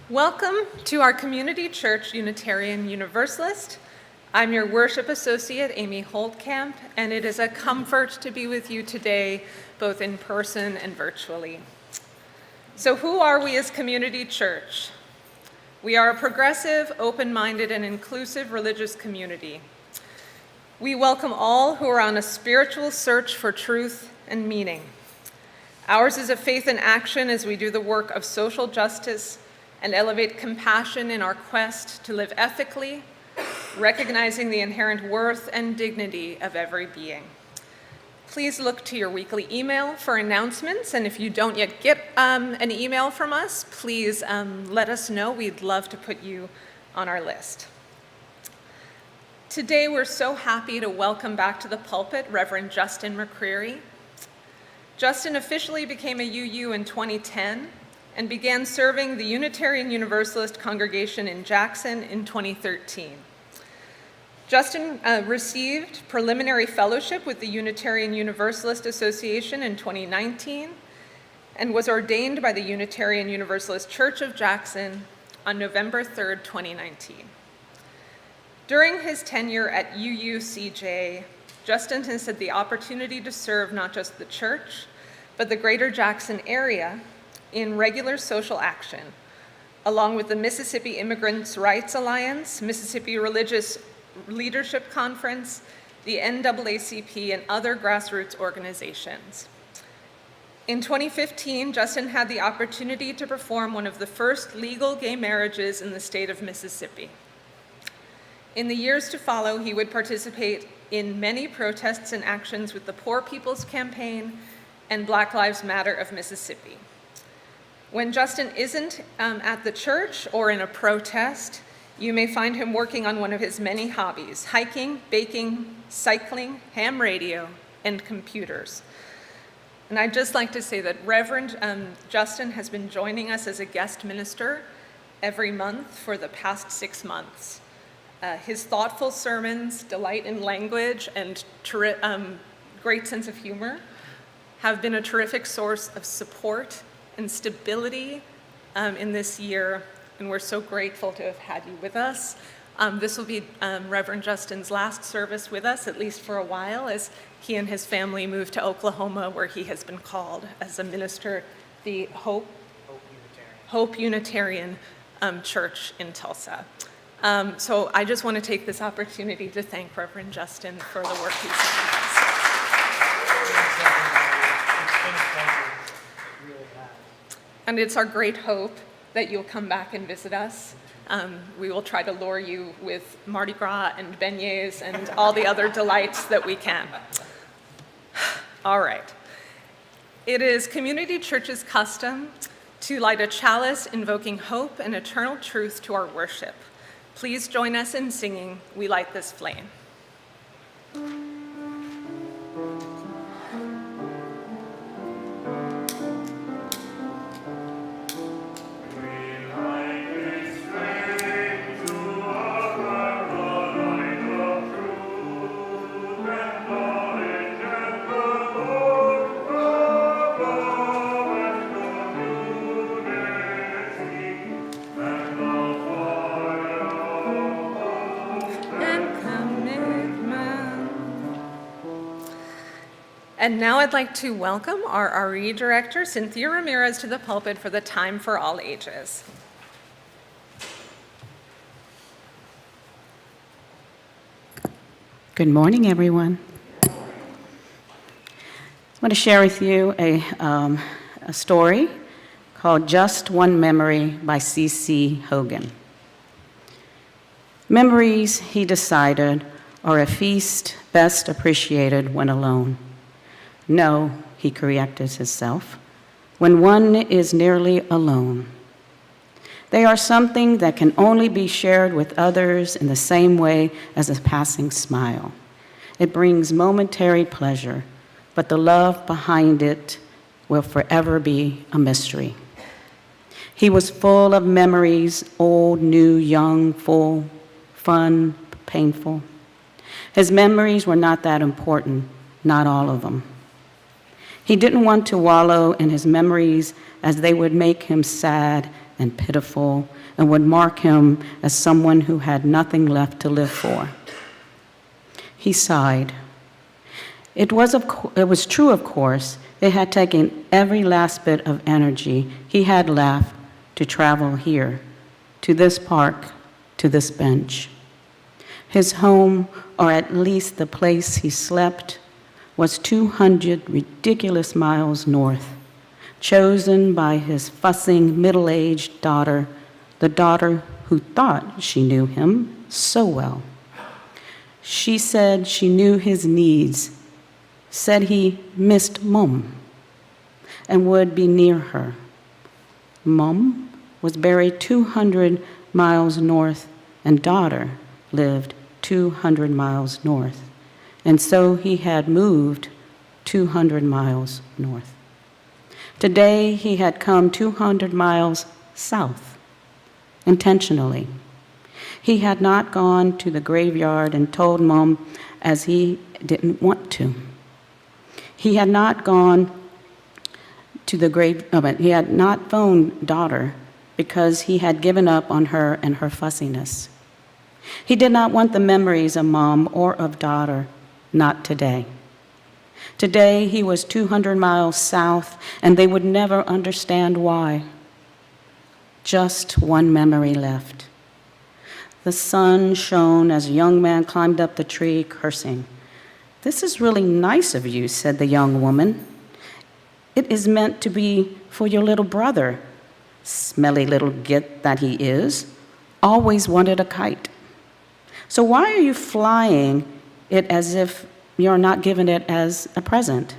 Welcome to our Community Church Unitarian Universalist. I'm your worship associate, Amy Holtkamp, and it is a comfort to be with you today, both in person and virtually. So who are we as Community Church? We are a progressive, open-minded, and inclusive religious community. We welcome all who are on a spiritual search for truth and meaning. Ours is a faith in action as we do the work of social justice and elevate compassion in our quest to live ethically, recognizing the inherent worth and dignity of every being. Please look to your weekly email for announcements, and if you don't yet get an email from us, please let us know. We'd love to put you on our list. Today, we're so happy to welcome back to the pulpit Reverend Justin McCreary. Justin officially became a UU in 2010, and began serving the Unitarian Universalist congregation in Jackson in 2013. Justin received preliminary fellowship with the Unitarian Universalist Association in 2019 and was ordained by the Unitarian Universalist Church of Jackson on November 3rd, 2019. During his tenure at UUCJ, Justin has had the opportunity to serve not just the church, but the greater Jackson area in regular social action, along with the Mississippi Immigrants' Rights Alliance, Mississippi Religious Leadership Conference, the NAACP, and other grassroots organizations. In 2015, Justin had the opportunity to perform one of the first legal gay marriages in the state of Mississippi. In the years to follow, he would participate in many protests and actions with the Poor People's Campaign and Black Lives Matter of Mississippi. When Justin isn't at the church or in a protest, you may find him working on one of his many hobbies: hiking, baking, cycling, ham radio, and computers. And I'd just like to say that Reverend Justin has been joining us as a guest minister every month for the past 6 months. His thoughtful sermons, delight in language, and great sense of humor have been a terrific source of support and stability in this year, and we're so grateful to have had you with us. This will be Reverend Justin's last service with us, at least for a while, as he and his family move to Oklahoma, where he has been called as a minister, the Hope Unitarian Church in Tulsa. So I just want to take this opportunity to thank Reverend Justin for the work he's done with us. And it's our great hope that you'll come back and visit us. We will try to lure you with Mardi Gras and beignets and all the other delights that we can. All right. It is Community Church's custom to light a chalice invoking hope and eternal truth to our worship. Please join us in singing "We Light This Flame." And now I'd like to welcome our RE Director, Cynthia Ramirez, to the pulpit for the Time for All Ages. Good morning, everyone. I want to share with you a story called Just One Memory by C.C. Hogan. Memories, he decided, are a feast best appreciated when alone. No, he corrected himself, when one is nearly alone. They are something that can only be shared with others in the same way as a passing smile. It brings momentary pleasure, but the love behind it will forever be a mystery. He was full of memories, old, new, young, full, fun, painful. His memories were not that important, not all of them. He didn't want to wallow in his memories as they would make him sad and pitiful and would mark him as someone who had nothing left to live for. He sighed. It was true, of course. It had taken every last bit of energy he had left to travel here, to this park, to this bench. His home, or at least the place he slept, was 200 ridiculous miles north, chosen by his fussing middle-aged daughter, the daughter who thought she knew him so well. She said she knew his needs, said he missed Mom, and would be near her. Mom was buried 200 miles north, and daughter lived 200 miles north. And so he had moved 200 miles north. Today he had come 200 miles south, intentionally. He had not gone to the graveyard and told Mom as he didn't want to. He had not gone to the he had not phoned daughter because he had given up on her and her fussiness. He did not want the memories of Mom or of daughter, not today. Today he was 200 miles south, and they would never understand why. Just one memory left. The sun shone as a young man climbed up the tree, cursing. "This is really nice of you," said the young woman. "It is meant to be for your little brother. Smelly little git that he is, always wanted a kite. So why are you flying it as if you're not giving it as a present?"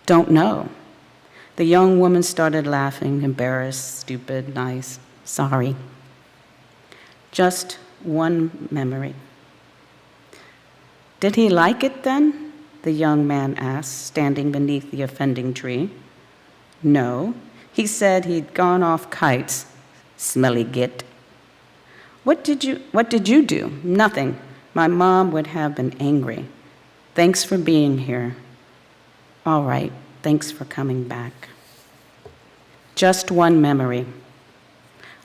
"Don't know." The young woman started laughing, embarrassed, stupid, nice, sorry. Just one memory. "Did he like it then?" the young man asked, standing beneath the offending tree. "No, he said he'd gone off kites, smelly git." What did you do?" "Nothing. My mom would have been angry." "Thanks for being here." "All right, thanks for coming back." Just one memory.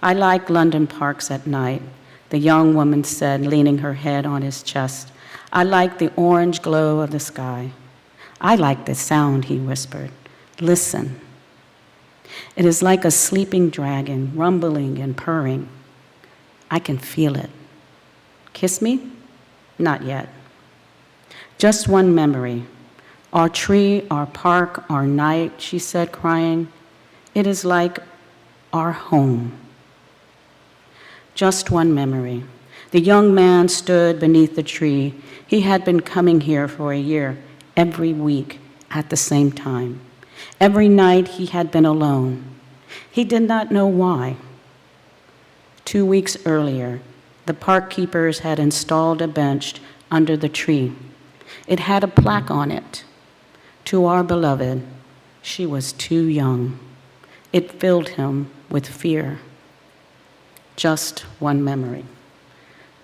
"I like London parks at night," the young woman said, leaning her head on his chest. "I like the orange glow of the sky. I like the sound," he whispered. "Listen. It is like a sleeping dragon, rumbling and purring. I can feel it. Kiss me? Not yet." Just one memory. "Our tree, our park, our night," she said, crying. "It is like our home." Just one memory. The young man stood beneath the tree. He had been coming here for a year, every week, at the same time. Every night he had been alone. He did not know why. 2 weeks earlier, the park keepers had installed a bench under the tree. It had a plaque on it. "To our beloved, she was too young." It filled him with fear. Just one memory.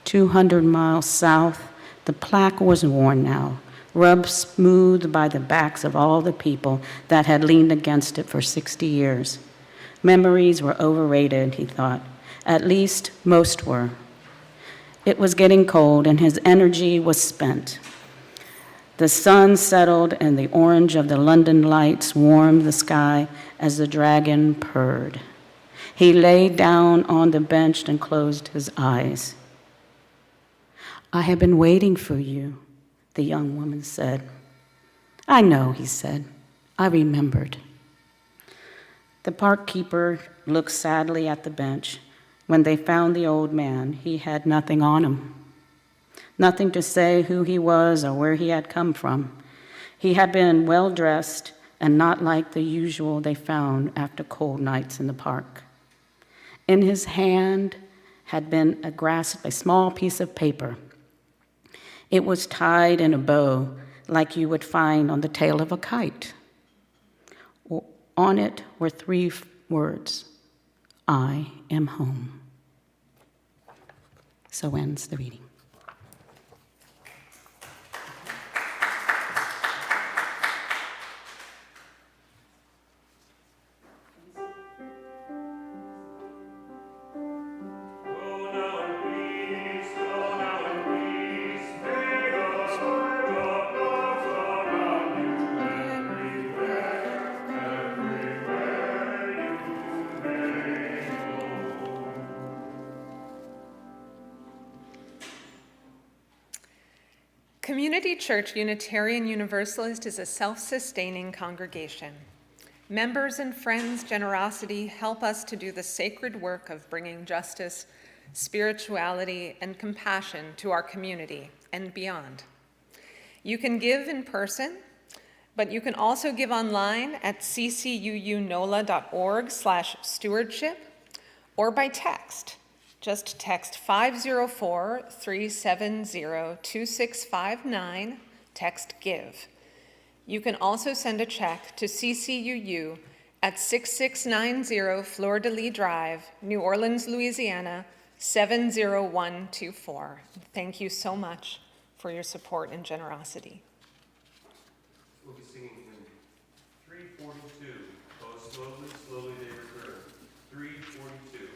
200 miles south, the plaque was worn now, rubbed smooth by the backs of all the people that had leaned against it for 60 years. Memories were overrated, he thought. At least most were. It was getting cold and his energy was spent. The sun settled and the orange of the London lights warmed the sky as the dragon purred. He lay down on the bench and closed his eyes. "I have been waiting for you," the young woman said. "I know," he said. "I remembered." The park keeper looked sadly at the bench. When they found the old man, he had nothing on him. Nothing to say who he was or where he had come from. He had been well-dressed and not like the usual they found after cold nights in the park. In his hand had been a small piece of paper. It was tied in a bow like you would find on the tail of a kite. On it were 3 words, "I am home." So ends the reading. Community Church Unitarian Universalist is a self-sustaining congregation. Members' and friends' generosity help us to do the sacred work of bringing justice, spirituality, and compassion to our community and beyond. You can give in person, but you can also give online at ccuunola.org/stewardship or by text. Just text 504-370-2659, text GIVE. You can also send a check to CCUU at 6690 Fleur de Lis Drive, New Orleans, Louisiana, 70124. Thank you so much for your support and generosity. We'll be singing hymn 342, "Oh slowly, slowly they return." 342.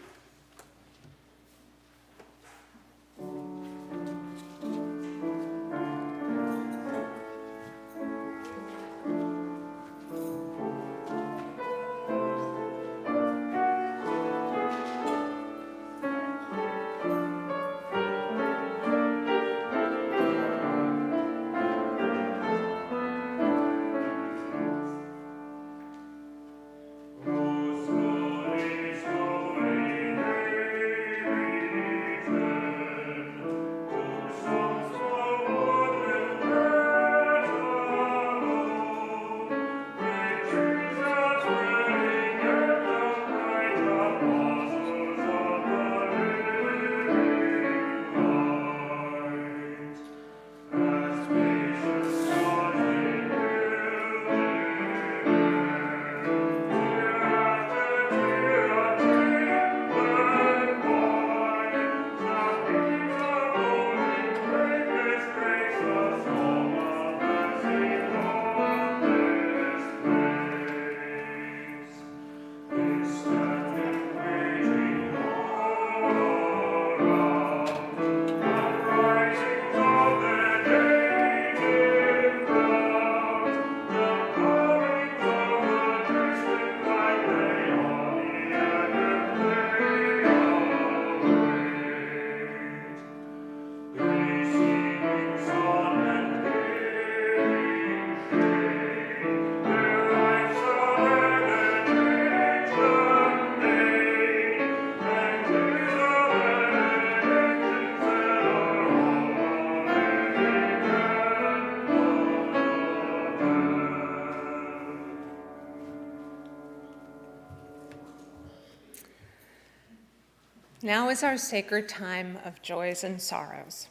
Now is our sacred time of joys and sorrows.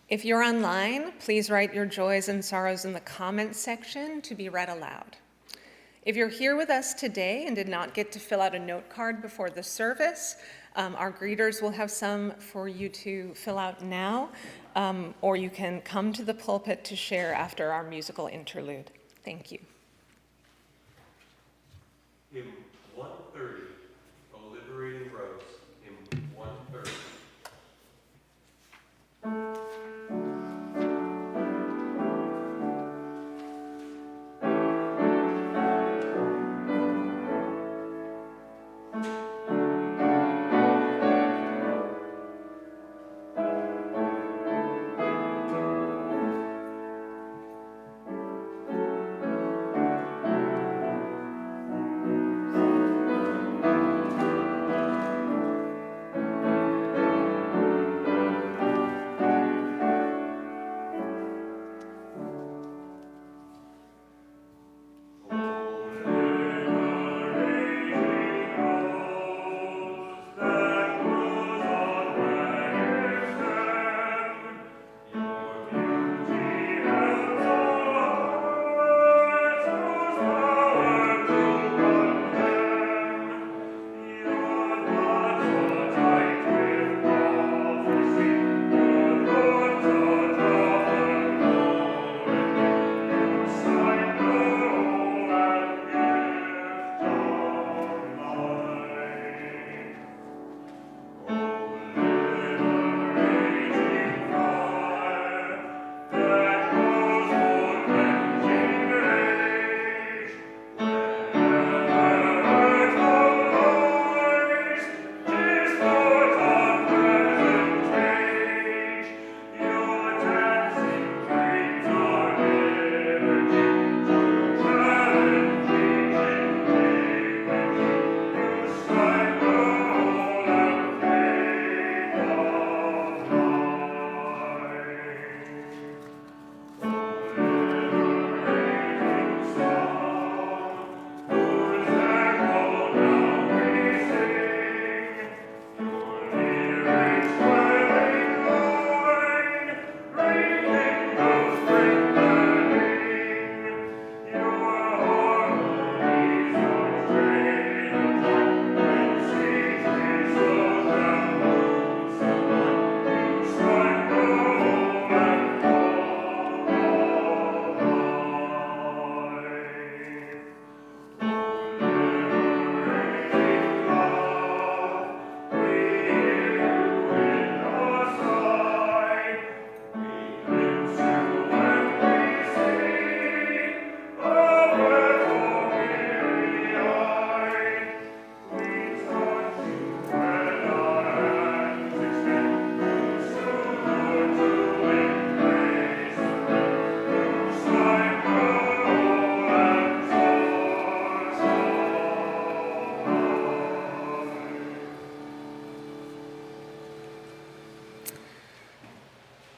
If you're online, please write your joys and sorrows in the comments section to be read aloud. If you're here with us today and did not get to fill out a note card before the service, our greeters will have some for you to fill out now, or you can come to the pulpit to share after our musical interlude. Thank you. Hymn 130, "O Liberating Rose." Hymn 130. O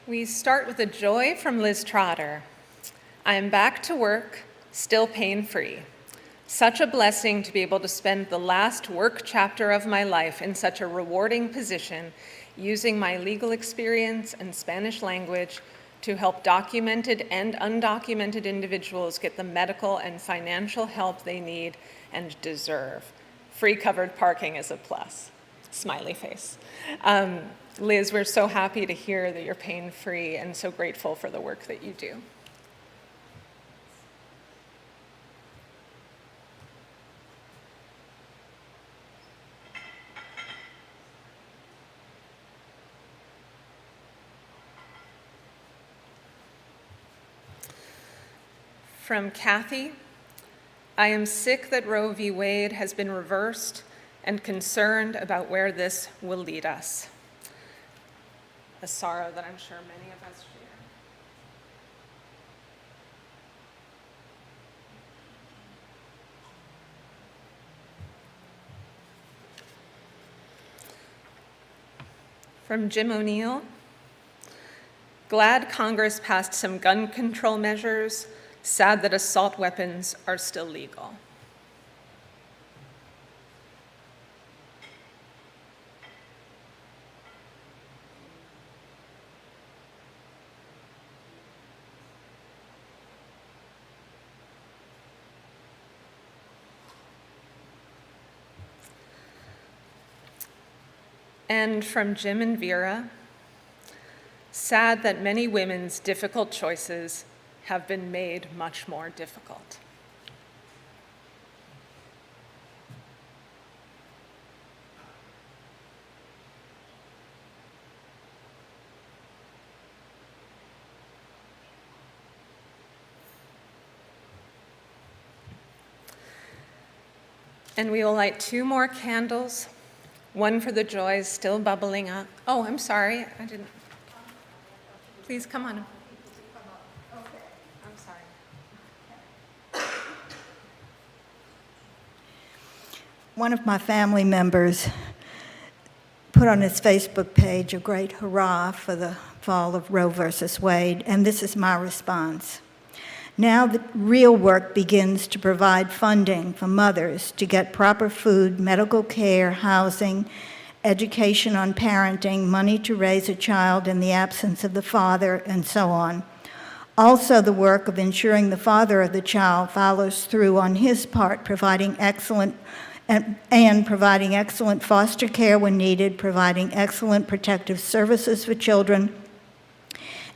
We start with a joy from Liz Trotter. I am back to work, still pain-free. Such a blessing to be able to spend the last work chapter of my life in such a rewarding position, using my legal experience and Spanish language to help documented and undocumented individuals get the medical and financial help they need and deserve. Free covered parking is a plus. Smiley face. Liz, we're so happy to hear that you're pain-free and so grateful for the work that you do. From Kathy, I am sick that Roe v. Wade has been reversed and concerned about where this will lead us. A sorrow that I'm sure many of us share. From Jim O'Neill, glad Congress passed some gun control measures, sad that assault weapons are still legal. And from Jim and Vera, sad that many women's difficult choices have been made much more difficult. And we will light 2 more candles, one for the joys still bubbling up. Oh, I'm sorry, I didn't. Please come on. I'm sorry. One of my family members put on his Facebook page a great hurrah for the fall of Roe versus Wade, and this is my response. Now the real work begins to provide funding for mothers to get proper food, medical care, housing, education on parenting, money to raise a child in the absence of the father, and so on. Also, the work of ensuring the father of the child follows through on his part, providing excellent foster care when needed, providing excellent protective services for children,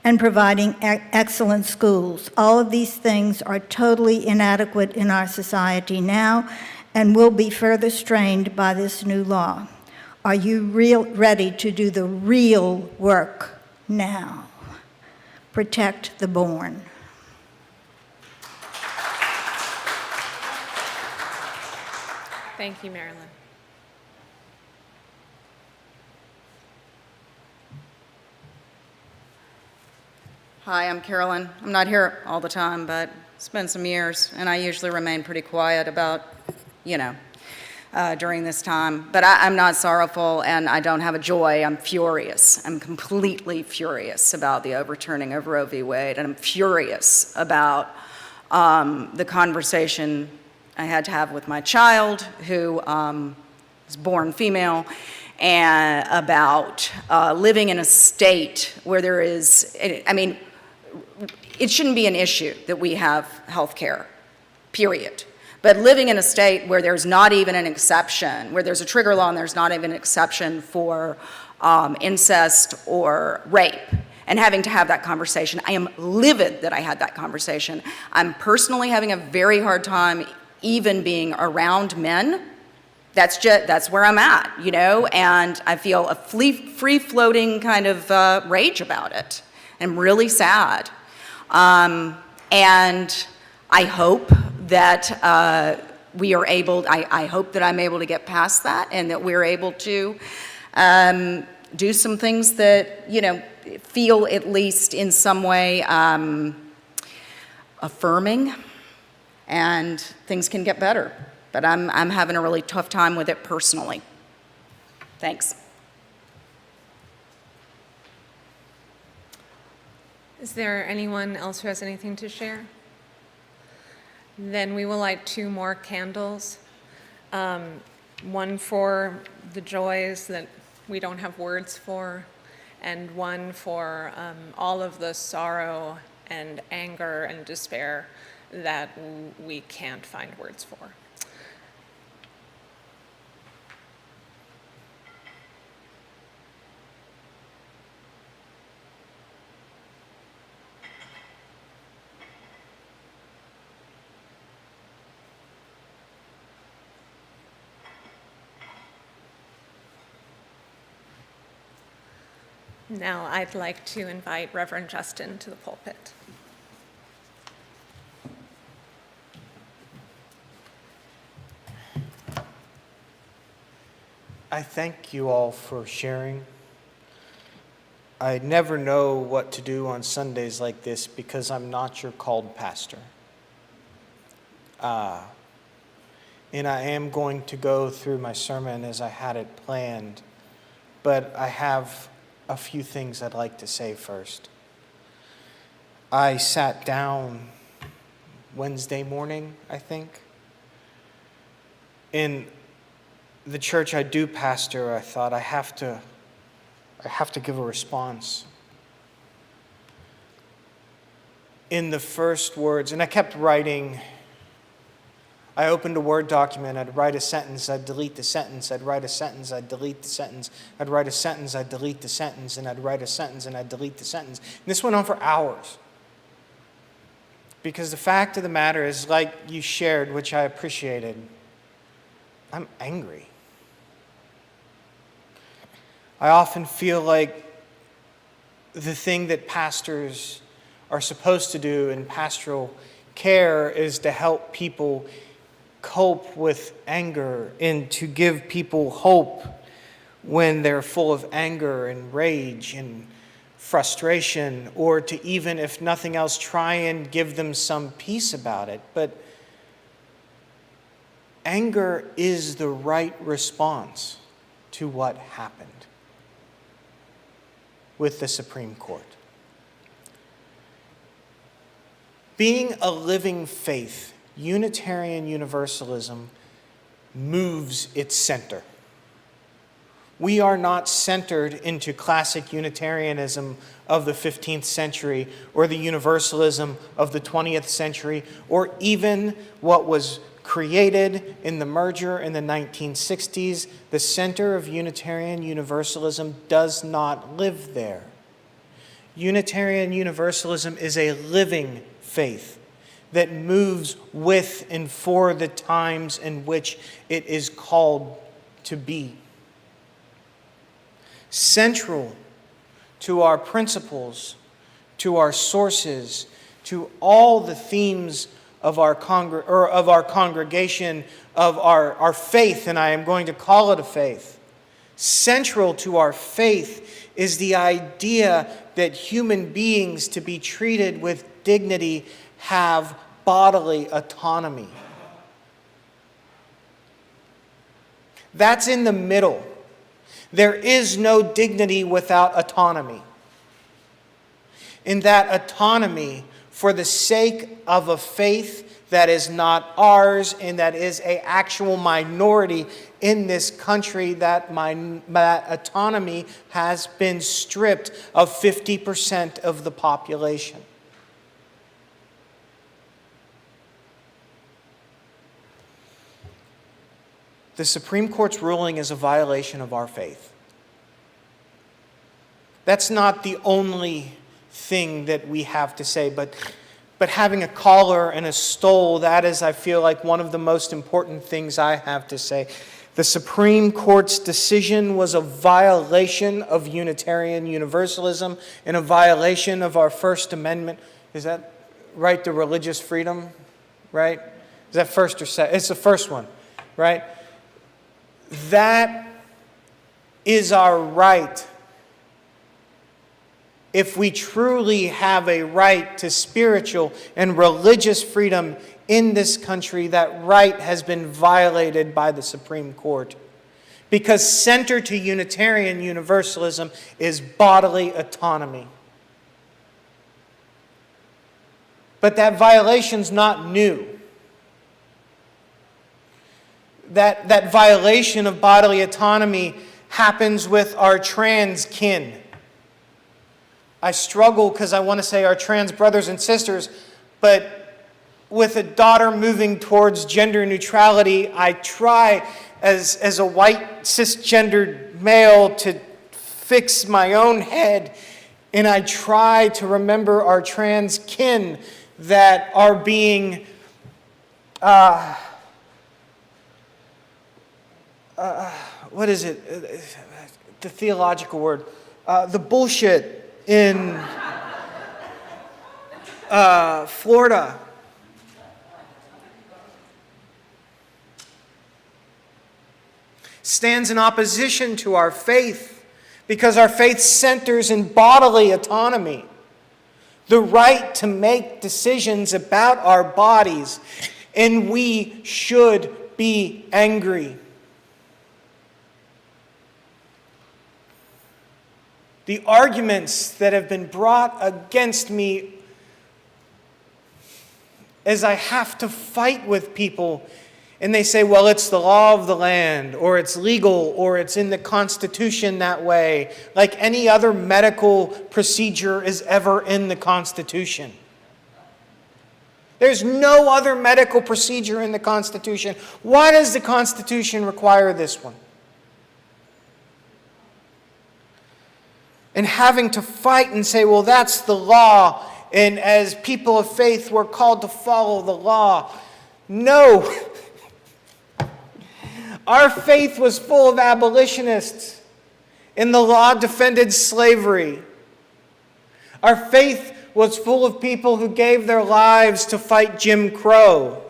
and providing excellent schools. All of these things are totally inadequate in our society now and will be further strained by this new law. Are you ready to do the real work now? Protect the born. Thank you, Marilyn. Hi, I'm Carolyn. I'm not here all the time, but it's been some years, and I usually remain pretty quiet about, during this time. But I'm not sorrowful, and I don't have a joy. I'm furious. I'm completely furious about the overturning of Roe v. Wade, and I'm furious about the conversation I had to have with my child, who was born female, and about living in a state where there is, it shouldn't be an issue that we have health care, period. But living in a state where there's not even an exception, where there's a trigger law and there's not even an exception for incest or rape, and having to have that conversation, I am livid that I had that conversation. I'm personally having a very hard time even being around men. That's where I'm at, and I feel a free-floating kind of rage about it. I'm really sad. And I hope that we are able, I hope that I'm able to get past that and that we're able to do some things that, feel at least in some way affirming, and things can get better. But I'm having a really tough time with it personally. Thanks. Is there anyone else who has anything to share? Then we will light 2 more candles. One for the joys that we don't have words for, and one for all of the sorrow and anger and despair that we can't find words for. Now I'd like to invite Reverend Justin to the pulpit. I thank you all for sharing. I never know what to do on Sundays like this because I'm not your called pastor. And I am going to go through my sermon as I had it planned, but I have a few things I'd like to say first. I sat down Wednesday morning, I think. In the church I do pastor, I thought I have to give a response. In the first words, and I kept writing. I opened a Word document, I'd write a sentence, I'd delete the sentence, I'd write a sentence, I'd delete the sentence, I'd write a sentence, I'd delete the sentence, and I'd write a sentence, and I'd delete the sentence. And this went on for hours. Because the fact of the matter is, like you shared, which I appreciated, I'm angry. I often feel like the thing that pastors are supposed to do in pastoral care is to help people cope with anger and to give people hope when they're full of anger and rage and frustration, or to even, if nothing else, try and give them some peace about it. But anger is the right response to what happened with the Supreme Court. Being a living faith, Unitarian Universalism moves its center. We are not centered into classic Unitarianism of the 15th century or the Universalism of the 20th century or even what was created in the merger in the 1960s. The center of Unitarian Universalism does not live there. Unitarian Universalism is a living faith that moves with and for the times in which it is called to be. Central to our principles, to our sources, to all the themes of our congregation, of our faith, and I am going to call it a faith. Central to our faith is the idea that human beings, to be treated with dignity, have bodily autonomy. That's in the middle. There is no dignity without autonomy. In that autonomy, for the sake of a faith that is not ours and that is an actual minority in this country, that autonomy has been stripped of 50% of the population. The Supreme Court's ruling is a violation of our faith. That's not the only thing that we have to say, but having a collar and a stole, that is, I feel like, one of the most important things I have to say. The Supreme Court's decision was a violation of Unitarian Universalism and a violation of our First Amendment. Is that right to religious freedom? Right? Is that first or second? It's the first one, right? That is our right. If we truly have a right to spiritual and religious freedom in this country, that right has been violated by the Supreme Court. Because center to Unitarian Universalism is bodily autonomy. But that violation's not new. That violation of bodily autonomy happens with our trans kin. I struggle because I want to say our trans brothers and sisters, but with a daughter moving towards gender neutrality, I try as a white cisgendered male to fix my own head, and I try to remember our trans kin that are being what is it? The theological word. The bullshit in Florida. Stands in opposition to our faith because our faith centers in bodily autonomy, the right to make decisions about our bodies, and we should be angry. The arguments that have been brought against me as I have to fight with people, and they say, well, it's the law of the land, or it's legal, or it's in the Constitution that way, like any other medical procedure is ever in the Constitution. There's no other medical procedure in the Constitution. Why does the Constitution require this one? And having to fight and say, well, that's the law, and as people of faith, we're called to follow the law. No. Our faith was full of abolitionists, and the law defended slavery. Our faith was full of people who gave their lives to fight Jim Crow,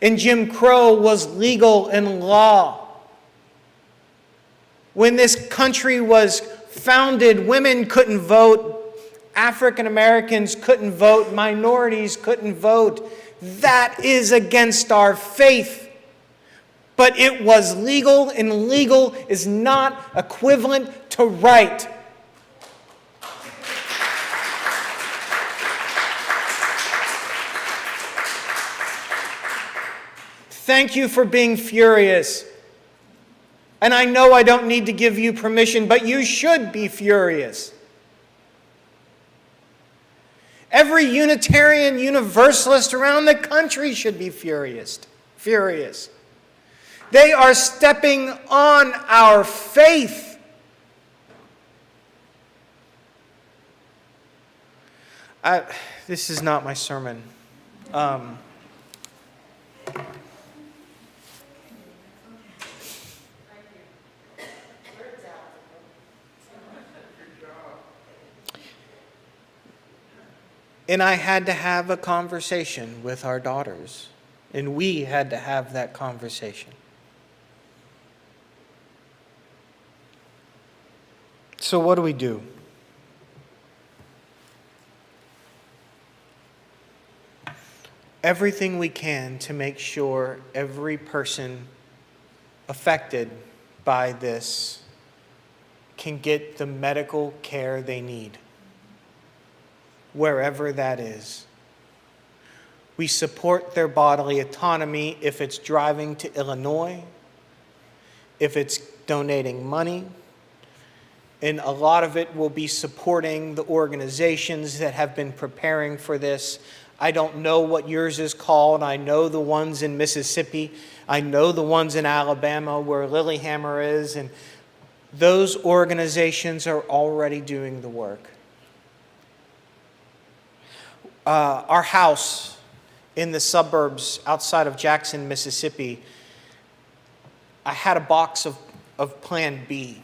and Jim Crow was legal in law. When this country was founded, women couldn't vote, African Americans couldn't vote, minorities couldn't vote. That is against our faith. But it was legal, and legal is not equivalent to right. Thank you for being furious. And I know I don't need to give you permission, but you should be furious. Every Unitarian Universalist around the country should be furious. They are stepping on our faith. This is not my sermon. And I had to have a conversation with our daughters. And we had to have that conversation. So what do we do? Everything we can to make sure every person affected by this can get the medical care they need, wherever that is. We support their bodily autonomy if it's driving to Illinois, if it's donating money, and a lot of it will be supporting the organizations that have been preparing for this. I don't know what yours is called. I know the ones in Mississippi. I know the ones in Alabama where Lilyhammer is, and those organizations are already doing the work. Our house in the suburbs outside of Jackson, Mississippi, I had a box of Plan B.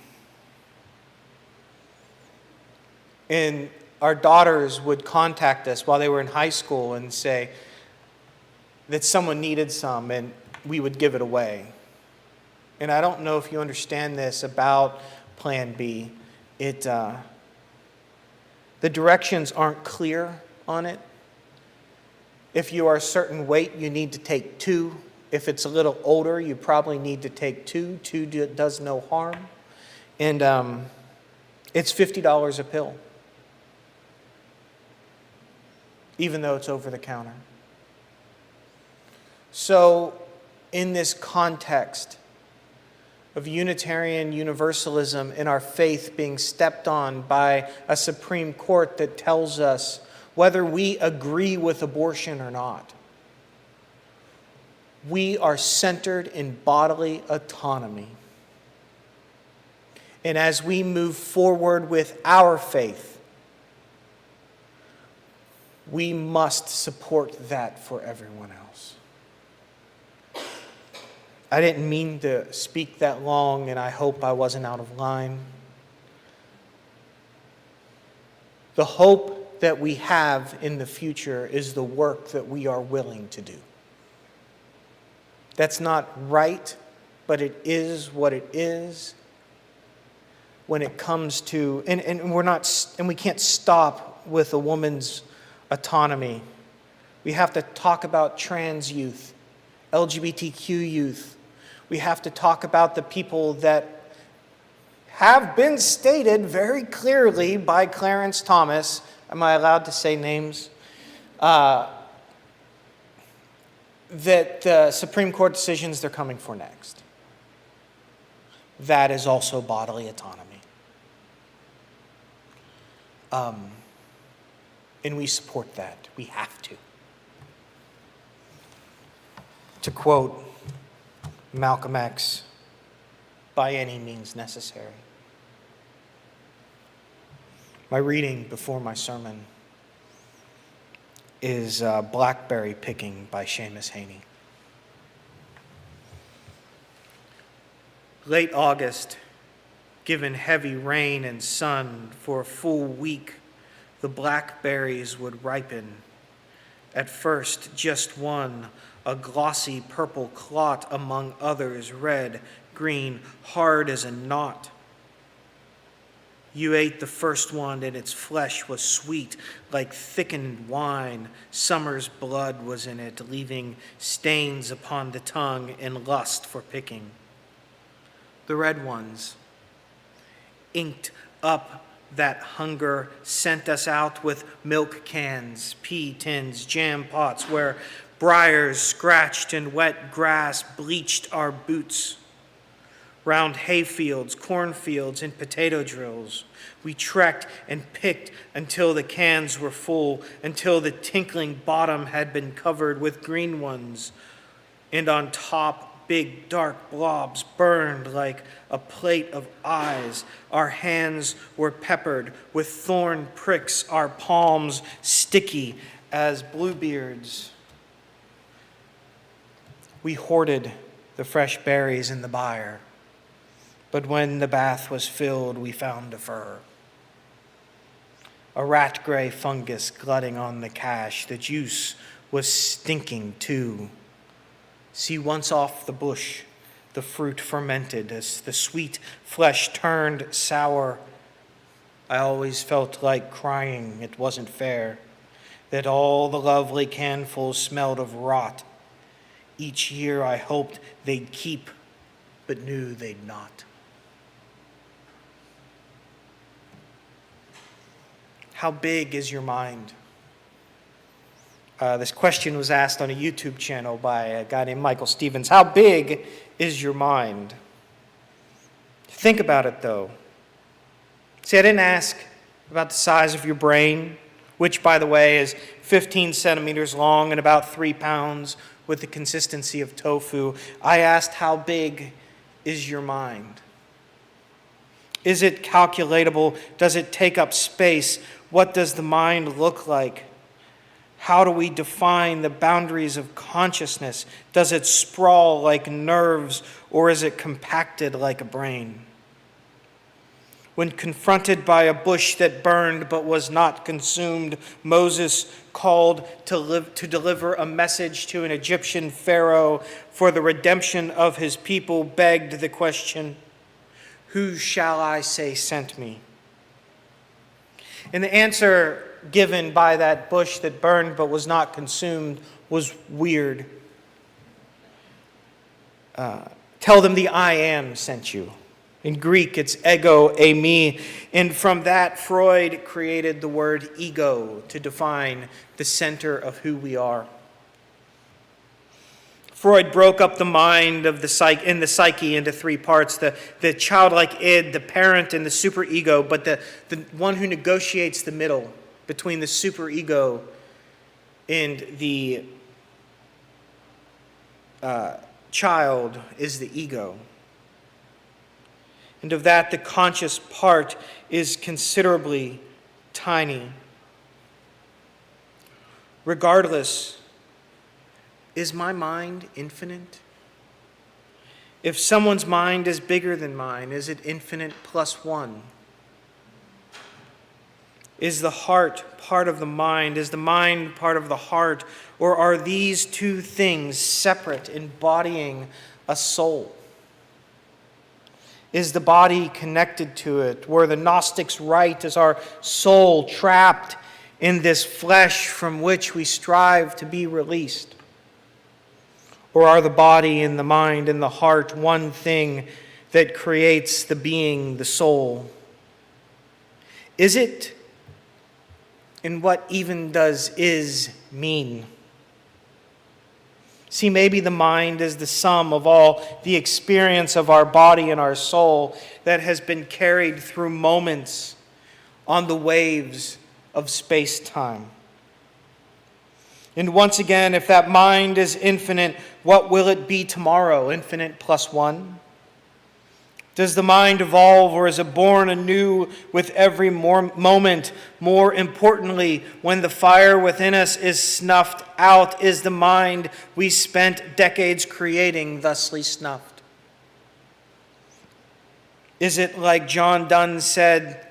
And our daughters would contact us while they were in high school and say that someone needed some, and we would give it away. And I don't know if you understand this about Plan B. The directions aren't clear on it. If you are a certain weight, you need to take 2. If it's a little older, you probably need to take 2. 2 does no harm. And it's $50 a pill. even though it's over the counter. So, in this context of Unitarian Universalism and our faith being stepped on by a Supreme Court that tells us whether we agree with abortion or not, we are centered in bodily autonomy. And as we move forward with our faith, we must support that for everyone else. I didn't mean to speak that long, and I hope I wasn't out of line. The hope that we have in the future is the work that we are willing to do. That's not right, but it is what it is when it comes to, and we can't stop with a woman's autonomy. We have to talk about trans youth, LGBTQ youth. We have to talk about the people that have been stated very clearly by Clarence Thomas. Am I allowed to say names? That the Supreme Court decisions they're coming for next. That is also bodily autonomy. And we support that. We have to. To quote Malcolm X, by any means necessary. My reading before my sermon is Blackberry Picking by Seamus Haney. Late August, given heavy rain and sun for a full week, the blackberries would ripen. At first, just one, a glossy purple clot among others, red, green, hard as a knot. You ate the first one, and its flesh was sweet like thickened wine. Summer's blood was in it, leaving stains upon the tongue and lust for picking. The red ones, inked up that hunger, sent us out with milk cans, pea tins, jam pots, where briars scratched and wet grass bleached our boots. Round hayfields, cornfields, and potato drills, we trekked and picked until the cans were full, until the tinkling bottom had been covered with green ones, and on top big dark blobs burned like a plate of eyes. Our hands were peppered with thorn pricks, our palms sticky as bluebeards. We hoarded the fresh berries in the byre, but when the bath was filled, we found a fur. A rat-gray fungus glutting on the cash. The juice was stinking too. See, once off the bush, the fruit fermented as the sweet flesh turned sour. I always felt like crying. It wasn't fair that all the lovely canfuls smelled of rot. Each year I hoped they'd keep, but knew they'd not. How big is your mind? This question was asked on a YouTube channel by a guy named Michael Stevens. How big is your mind? Think about it, though. See, I didn't ask about the size of your brain, which, by the way, is 15 centimeters long and about 3 pounds with the consistency of tofu. I asked, how big is your mind? Is it calculatable? Does it take up space? What does the mind look like? How do we define the boundaries of consciousness? Does it sprawl like nerves, or is it compacted like a brain? When confronted by a bush that burned but was not consumed, Moses called to deliver a message to an Egyptian pharaoh for the redemption of his people, begged the question, "Who shall I say sent me?" And the answer given by that bush that burned but was not consumed was weird. Tell them the I Am sent you. In Greek, it's ego, eimi. And from that, Freud created the word ego to define the center of who we are. Freud broke up the mind of the psyche into three parts: the childlike id, the parent, and the superego. But the one who negotiates the middle between the superego and the child is the ego. And of that, the conscious part is considerably tiny. Regardless, is my mind infinite? If someone's mind is bigger than mine, is it infinite plus one? Is the heart part of the mind? Is the mind part of the heart? Or are these two things separate, embodying a soul? Is the body connected to it? Were the Gnostics right? Is our soul trapped in this flesh from which we strive to be released? Or are the body and the mind and the heart one thing that creates the being, the soul? Is it? And what even does is mean? See, maybe the mind is the sum of all the experience of our body and our soul that has been carried through moments on the waves of space-time. And once again, if that mind is infinite, what will it be tomorrow? Infinite plus one? Does the mind evolve, or is it born anew with every moment? More importantly, when the fire within us is snuffed out, is the mind we spent decades creating thusly snuffed? Is it, like John Donne said,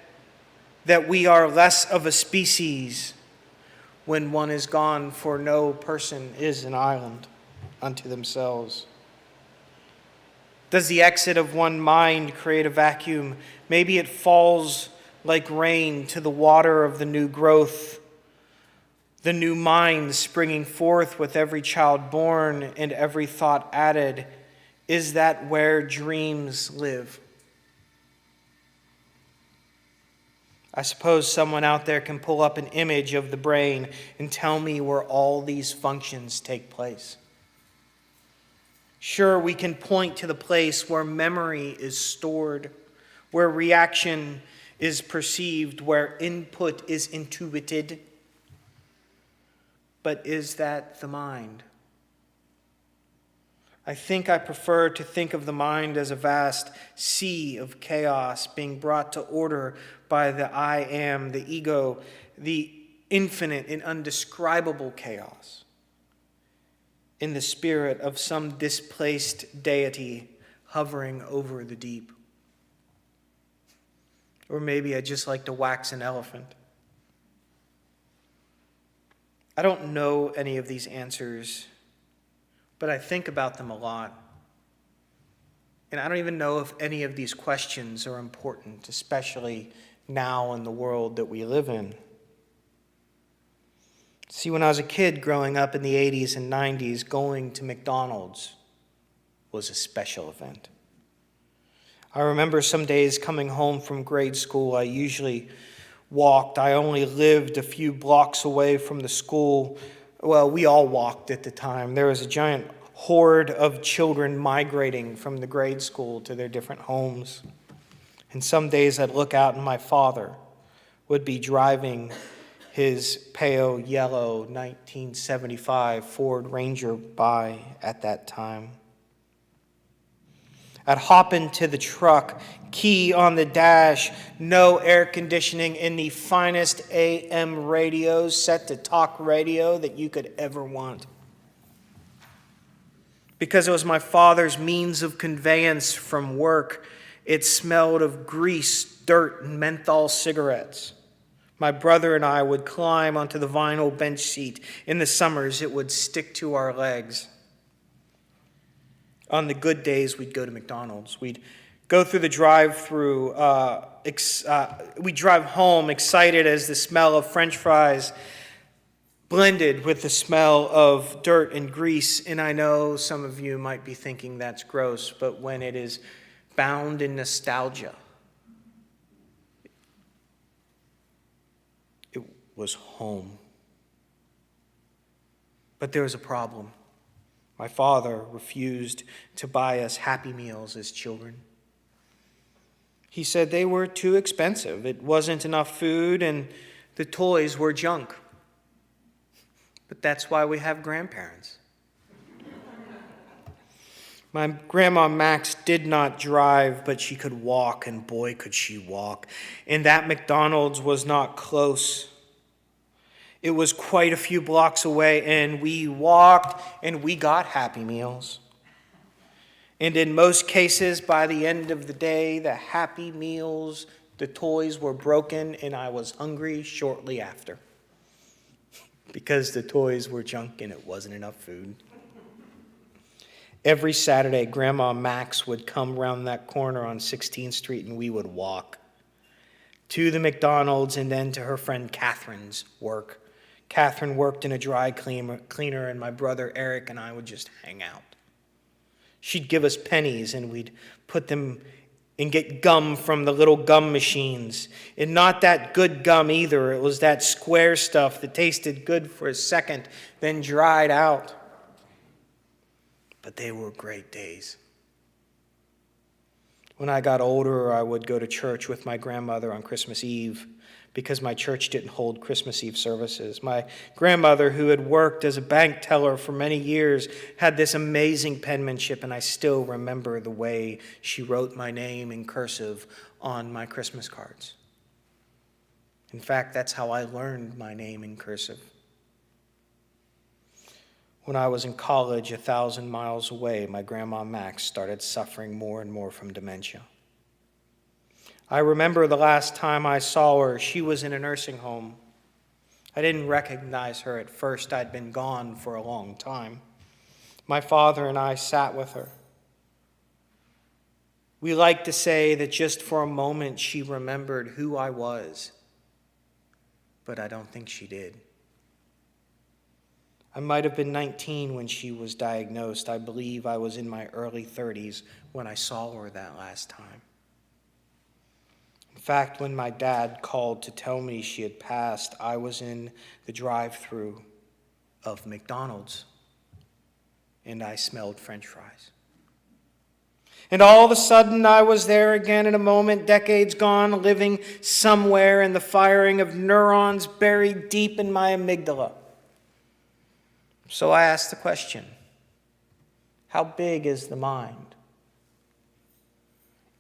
that we are less of a species when one is gone, for no person is an island unto themselves? Does the exit of one mind create a vacuum? Maybe it falls like rain to the water of the new growth, the new mind springing forth with every child born and every thought added. Is that where dreams live? I suppose someone out there can pull up an image of the brain and tell me where all these functions take place. Sure, we can point to the place where memory is stored, where reaction is perceived, where input is intuited. But is that the mind? I think I prefer to think of the mind as a vast sea of chaos being brought to order by the I am, the ego, the infinite and undescribable chaos in the spirit of some displaced deity hovering over the deep. Or maybe I just like to wax an elephant. I don't know any of these answers, but I think about them a lot. And I don't even know if any of these questions are important, especially now in the world that we live in. See, when I was a kid growing up in the 80s and 90s, going to McDonald's was a special event. I remember some days coming home from grade school, I usually walked. I only lived a few blocks away from the school. Well, we all walked at the time. There was a giant horde of children migrating from the grade school to their different homes. And some days I'd look out and my father would be driving his pale yellow 1975 Ford Ranger by at that time. I'd hop into the truck, key on the dash, no air conditioning, in the finest AM radios set to talk radio that you could ever want. Because it was my father's means of conveyance from work, it smelled of grease, dirt, and menthol cigarettes. My brother and I would climb onto the vinyl bench seat. In the summers, it would stick to our legs. On the good days, we'd go to McDonald's. We'd go through the drive-through. We'd drive home excited as the smell of French fries blended with the smell of dirt and grease. And I know some of you might be thinking that's gross, but when it is bound in nostalgia. It was home. But there was a problem. My father refused to buy us Happy Meals as children. He said they were too expensive. It wasn't enough food, and the toys were junk. But that's why we have grandparents. My grandma Max did not drive, but she could walk, and boy, could she walk. And that McDonald's was not close. It was quite a few blocks away, and we walked, and we got Happy Meals. And in most cases, by the end of the day, the Happy Meals, the toys were broken, and I was hungry shortly after. Because the toys were junk and it wasn't enough food. Every Saturday, Grandma Max would come round that corner on 16th Street, and we would walk to the McDonald's and then to her friend Catherine's work. Catherine worked in a dry cleaner, and my brother Eric and I would just hang out. She'd give us pennies, and we'd put them and get gum from the little gum machines. And not that good gum either. It was that square stuff that tasted good for a second, then dried out. But they were great days. When I got older, I would go to church with my grandmother on Christmas Eve because my church didn't hold Christmas Eve services. My grandmother, who had worked as a bank teller for many years, had this amazing penmanship, and I still remember the way she wrote my name in cursive on my Christmas cards. In fact, that's how I learned my name in cursive. When I was in college 1,000 miles away, my grandma Max started suffering more and more from dementia. I remember the last time I saw her, she was in a nursing home. I didn't recognize her at first. I'd been gone for a long time. My father and I sat with her. We like to say that just for a moment she remembered who I was, but I don't think she did. I might have been 19 when she was diagnosed. I believe I was in my early 30s when I saw her that last time. In fact, when my dad called to tell me she had passed, I was in the drive-thru of McDonald's, and I smelled French fries. And all of a sudden, I was there again in a moment, decades gone, living somewhere in the firing of neurons buried deep in my amygdala. So I asked the question, how big is the mind?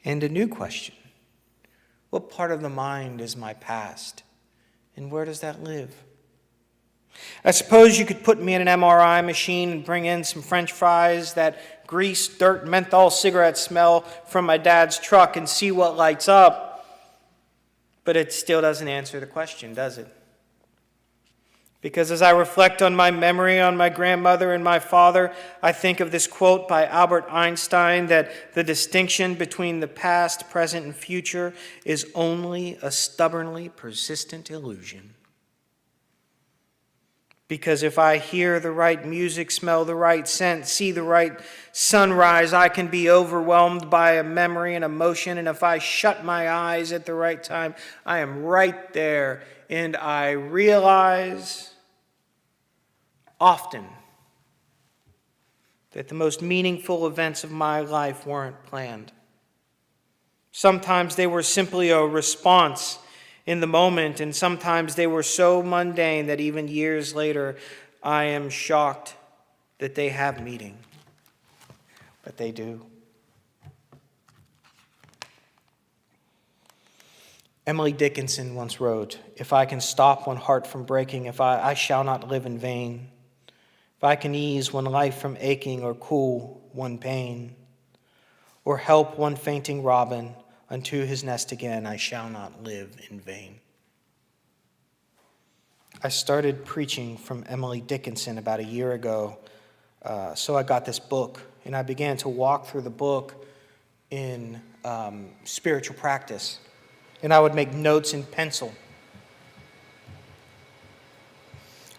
And a new question, what part of the mind is my past? And where does that live? I suppose you could put me in an MRI machine and bring in some French fries, that grease, dirt, menthol cigarette smell from my dad's truck, and see what lights up. But it still doesn't answer the question, does it? Because as I reflect on my memory, on my grandmother and my father, I think of this quote by Albert Einstein that the distinction between the past, present, and future is only a stubbornly persistent illusion. Because if I hear the right music, smell the right scent, see the right sunrise, I can be overwhelmed by a memory and emotion. And if I shut my eyes at the right time, I am right there. And I realize often that the most meaningful events of my life weren't planned. Sometimes they were simply a response in the moment, and sometimes they were so mundane that even years later, I am shocked that they have meaning. But they do. Emily Dickinson once wrote, "If I can stop one heart from breaking, I shall not live in vain. If I can ease one life from aching or cool one pain, or help one fainting robin unto his nest again, I shall not live in vain." I started preaching from Emily Dickinson about a year ago, so I got this book, and I began to walk through the book in spiritual practice, and I would make notes in pencil.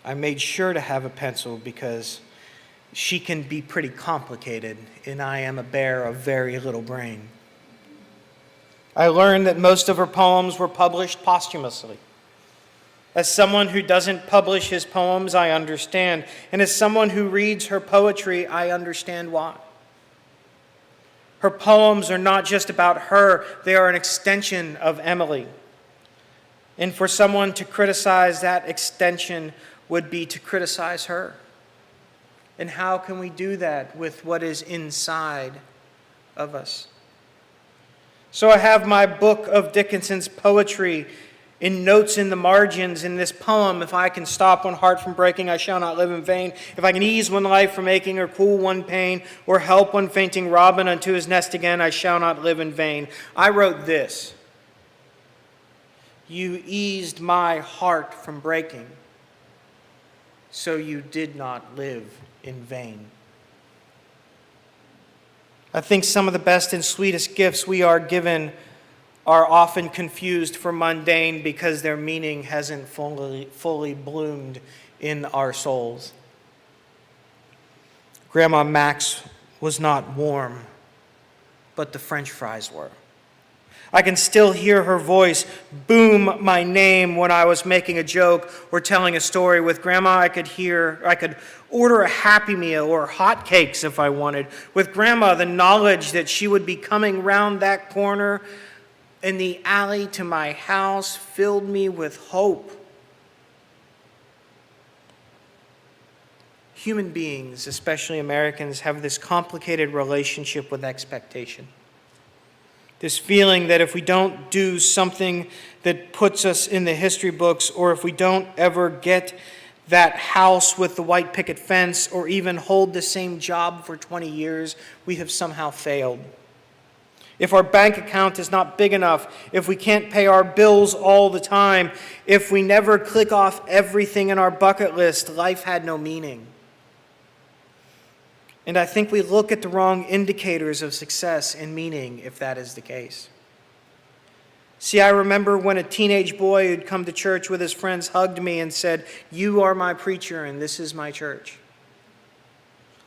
I made sure to have a pencil because she can be pretty complicated, and I am a bear of very little brain. I learned that most of her poems were published posthumously. As someone who doesn't publish his poems, I understand. And as someone who reads her poetry, I understand why. Her poems are not just about her, they are an extension of Emily. And for someone to criticize that extension would be to criticize her. And how can we do that with what is inside of us? So I have my book of Dickinson's poetry in notes in the margins in this poem. If I can stop one heart from breaking, I shall not live in vain. If I can ease one life from aching or cool one pain or help one fainting robin unto his nest again, I shall not live in vain. I wrote this. You eased my heart from breaking, so you did not live in vain. I think some of the best and sweetest gifts we are given are often confused for mundane because their meaning hasn't fully bloomed in our souls. Grandma Max was not warm, but the French fries were. I can still hear her voice boom my name when I was making a joke or telling a story. With Grandma, I could order a Happy Meal or hotcakes if I wanted. With Grandma, the knowledge that she would be coming round that corner in the alley to my house filled me with hope. Human beings, especially Americans, have this complicated relationship with expectation. This feeling that if we don't do something that puts us in the history books, or if we don't ever get that house with the white picket fence, or even hold the same job for 20 years, we have somehow failed. If our bank account is not big enough, if we can't pay our bills all the time, if we never click off everything in our bucket list, life had no meaning. And I think we look at the wrong indicators of success and meaning if that is the case. See, I remember when a teenage boy who'd come to church with his friends hugged me and said, "You are my preacher and this is my church."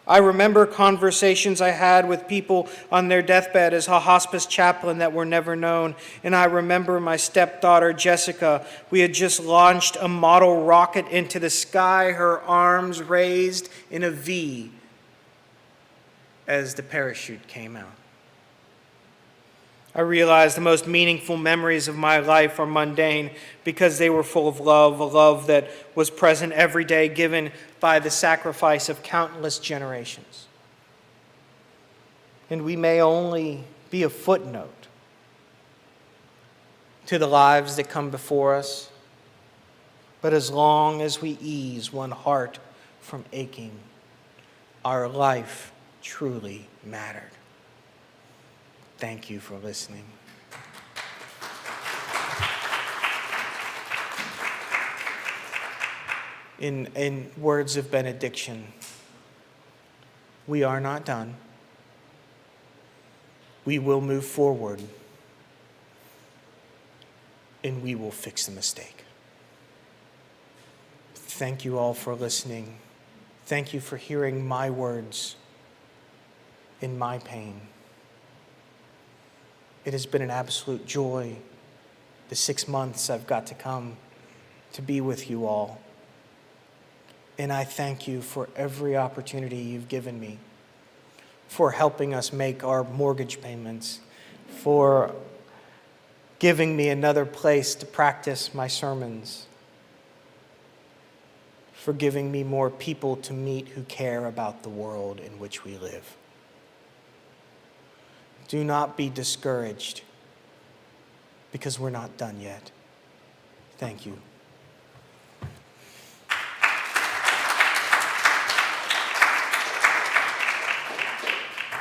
I remember conversations I had with people on their deathbed as a hospice chaplain that were never known. And I remember my stepdaughter, Jessica. We had just launched a model rocket into the sky, her arms raised in a V as the parachute came out. I realized the most meaningful memories of my life are mundane because they were full of love, a love that was present every day, given by the sacrifice of countless generations. And we may only be a footnote to the lives that come before us, but as long as we ease one heart from aching, our life truly mattered. Thank you for listening. In words of benediction, we are not done. We will move forward, and we will fix the mistake. Thank you all for listening. Thank you for hearing my words in my pain. It has been an absolute joy, the 6 months I've got to come to be with you all. And I thank you for every opportunity you've given me, for helping us make our mortgage payments, for giving me another place to practice my sermons, for giving me more people to meet who care about the world in which we live. Do not be discouraged, because we're not done yet. Thank you.